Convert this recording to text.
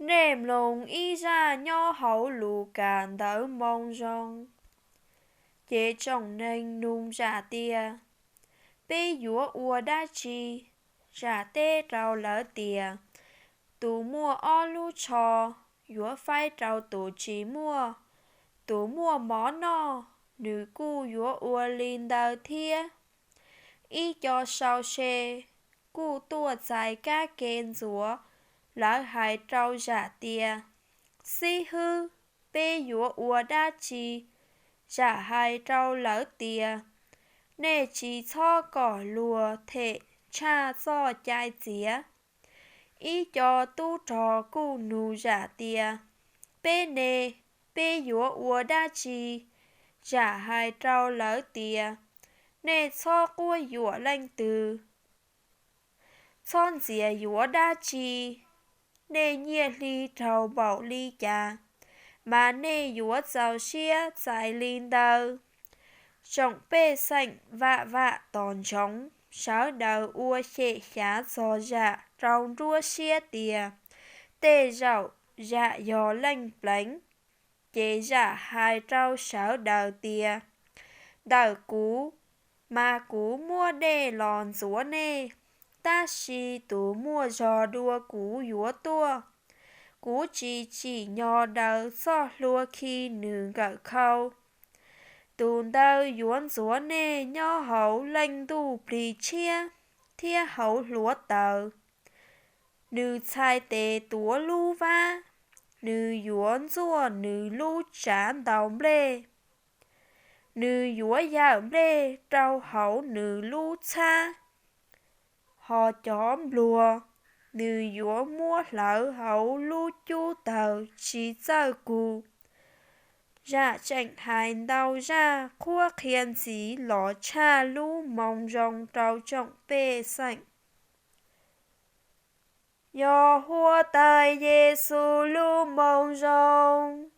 nêm lùng y ra nho hậu lù càn đỡ mong rong. Chế chồng nên nung giả tia, bê dũa ua đa chi, giả tê trao lỡ tia. Tù mua o lu trò, dũa phai trao tù chỉ mua. Tù mua mó no, nữ cu dũa ua linh đờ thia. Y cho sao xê, cu tua dài ca kên dũa, lỡ hại trao giả tia. Si hư, bê dũa ua đa chi, giả hại trao lỡ tia. Nê chỉ cho cỏ lùa thể cha do chai chía. Ý cho tu trò cu nụ giả tia. Bê nê, bê dũa ua đa chi, giả hại trao lỡ tia. Nê cho cua dũa lanh từ. Chọn dìa dũa đa chi, nê nhia ly trao bảo ly cha. Mà nê dũa giàu xia dài linh đờ. Trọng bê sảnh vạ vạ tòn trống, sáu đầu ua xệ khá giò dạ trông rua xia tìa. Tê rậu dạ giò lanh lánh, chế dạ hai trâu sáu đầu tìa. Đầu cú, mà cú mua đê lòn rúa nê, ta xì tú mua giò đua cú dúa tua. Cú chỉ nhỏ đầu gió lua khi nương gỡ khâu. Tùn đau yuan rúa nê nho hậu lanh tu bì chia, thia hậu lúa tờ. Nữ chai tê túa lu va, nữ yuan rúa nữ lu chán đào lê. Nữ yuа dạo lê trao hậu nữ lu cha. Họ chóm lùa, nữ yuа mua lỡ hậu lu chu tờ chỉ giờ cù. Dạ chẳng hành đau ra khua khiên dĩ lọ cha lu mong rong trao trọng bê sảnh. Do hua tài Giê-xu lu mong rong.